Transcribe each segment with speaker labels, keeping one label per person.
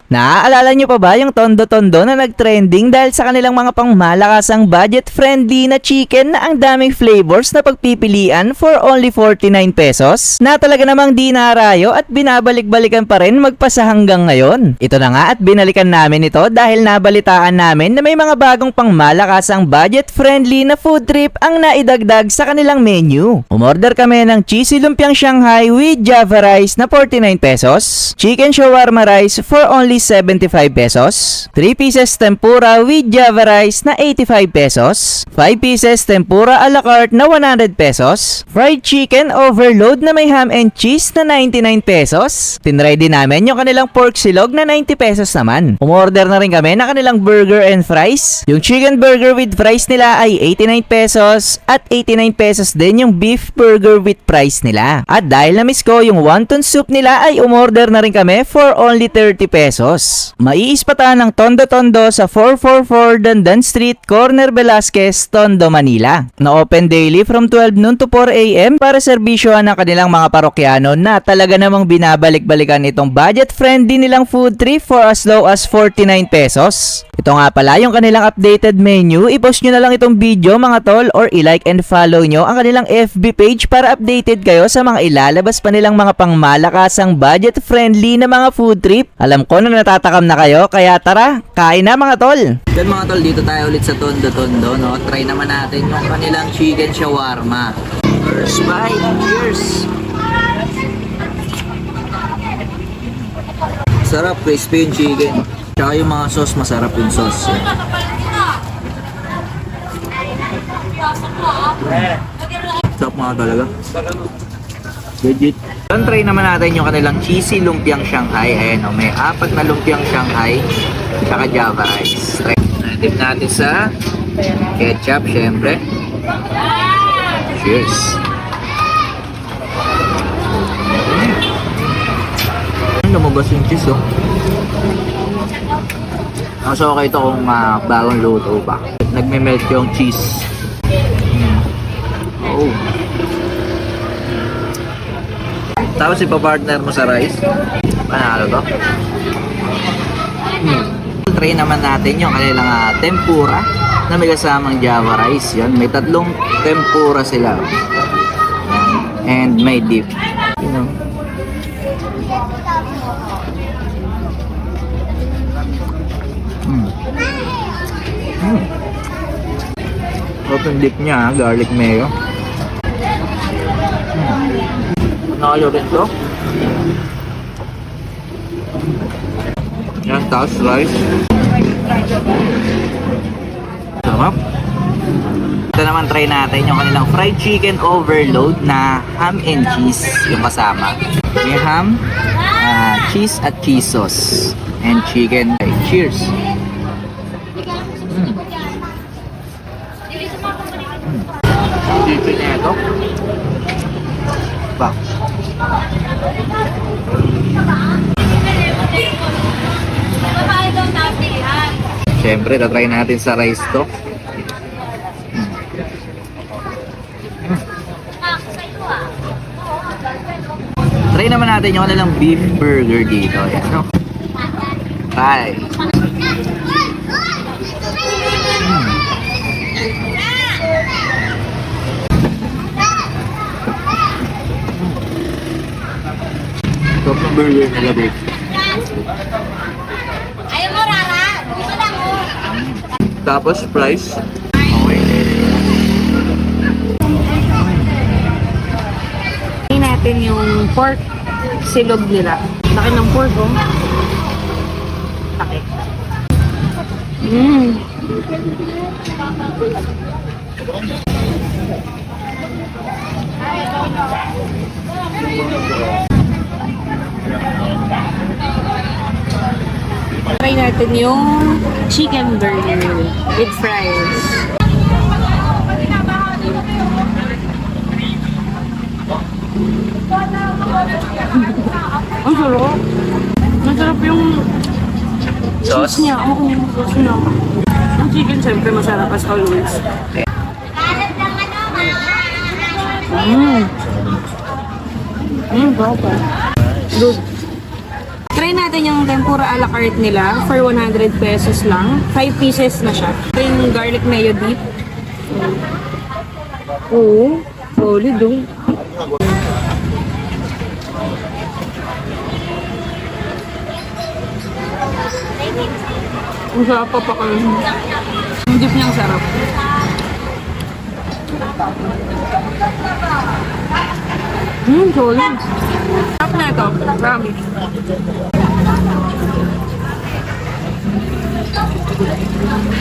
Speaker 1: Naaalala nyo pa ba yung Tondo-Tondo na nag-trending dahil sa kanilang mga pangmalakasang budget-friendly na chicken na ang daming flavors na pagpipilian for only 49 pesos? Na talaga namang di narayo at binabalik-balikan pa rin magpasa hanggang ngayon. Ito na nga at binalikan namin ito dahil nabalitaan namin na may mga bagong pangmalakasang budget-friendly na food trip ang naidagdag sa kanilang menu. Umorder kami ng cheesy lumpiang Shanghai with Java rice na 49 pesos, chicken shawarma rice for only 75 pesos, 3 pieces tempura with Java rice na 85 pesos, 5 pieces tempura a la carte na 100 pesos, fried chicken overload na may ham and cheese na 99 pesos. Tinry din namin yung kanilang pork silog na 90 pesos naman. Umorder na rin kami ng kanilang burger and fries. Yung chicken burger with fries nila ay 89 pesos at 89 pesos din yung beef burger with fries nila. At dahil na-miss ko yung wonton soup nila ay umorder na rin kami for only 30 pesos. Maiispatan ng Tondo-Tondo sa 444 Dandan Street, Corner Velasquez, Tondo, Manila. Na-open daily from 12 noon to 4 a.m. para serbisyohan ng kanilang mga parokyano na talaga namang binabalik-balikan itong budget-friendly nilang food trip for as low as 49 pesos. Ito nga pala yung kanilang updated menu. I-post nyo na lang itong video mga tol or i-like and follow nyo ang kanilang FB page para updated kayo sa mga ilalabas pa nilang mga pangmalakasang budget-friendly na mga food trip. Alam ko na natatakam na kayo, kaya tara, kain na mga tol!
Speaker 2: Yan mga tol, dito tayo ulit sa Tondo-Tondo, no? Try naman natin yung kanilang chicken shawarma. First bite, cheers! Sarap, crispy yung chicken. Tsaka yung mga sauce, masarap yung sauce. Sarap mga talaga. Legit. Then try naman natin yung kanilang cheesy lumpiang Shanghai. Ayan o, may 4 na lumpiang Shanghai tsaka Java rice. Try natin natin sa ketchup, syempre. Cheers! Lumabas yung cheese, oh. Mas okay ito kung bagong luto pa. Nagme-melt yung cheese. Oh. Tapos ipapartner mo sa rice. Panalo to. Try naman natin yung kanilang tempura na may kasamang Java rice. Yan. May 3 tempura sila. And may dip. You know. Open dip niya, garlic mayo. Nakalo rin to. Yan, tapos rice. Sarap. Ito naman try natin yung kanilang fried chicken overload na ham and cheese yung kasama. May ham, cheese at cheese sauce. And chicken. Cheers! Chicken niya ito. Ba? Siyempre, tatry natin sa rice to. Try naman natin yung kanilang beef burger dito. Ayan, no? Bye! Top ng burger nila, babe.
Speaker 3: Ayaw mo, Rara. Gusto lang mo.
Speaker 2: Tapos, fries. Okay.
Speaker 4: Try natin yung pork silog nila. Laki ng pork, oh. Laki. Try natin yung chicken burger with fries. Ang sarap. Masarap yung sauce niya. Oo, sauce niya. Yung chicken syempre masarap as always. Good. Try natin natin yung tempura a la carte nila for 100 pesos lang. 5 pieces na siya. Ito yung garlic mayo dip. Oo, solid oh. Ang sarap pa pa kayo. Yung dip niyang sarap. Solid. Sarap na ito. Promise.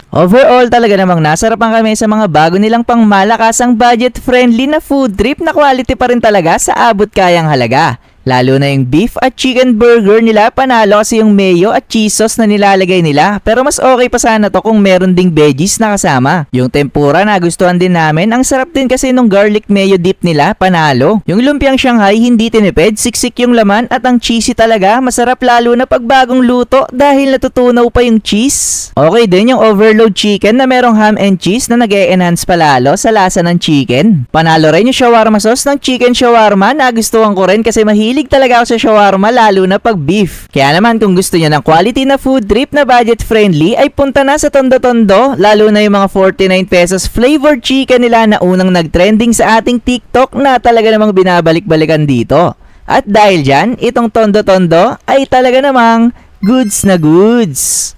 Speaker 1: Overall talaga namang nasarapan kami sa mga bago nilang pangmalakasang budget-friendly na food trip na quality pa rin talaga sa abot kayang halaga. Lalo na yung beef at chicken burger nila, panalo kasi yung mayo at cheese sauce na nilalagay nila. Pero mas okay pa sana to kung meron ding veggies na kasama. Yung tempura nagustuhan din namin, ang sarap din kasi nung garlic mayo dip nila, panalo. Yung lumpiang Shanghai hindi tinipid, siksik yung laman at ang cheesy talaga, masarap lalo na pag bagong luto dahil natutunaw pa yung cheese. Okay din yung overload chicken na merong ham and cheese na nag-e-enhance palalo sa lasa ng chicken. Panalo rin yung shawarma sauce ng chicken shawarma, nagustuhan ko rin kasi mahilig talaga ako sa shawarma lalo na pag beef. Kaya naman kung gusto niyo ng quality na food trip na budget friendly ay punta na sa Tondo Tondo, lalo na yung mga 49 pesos flavored chicken nila na unang nag-trending sa ating TikTok na talaga namang binabalik-balikan dito. At dahil dyan, itong Tondo Tondo ay talaga namang goods na goods.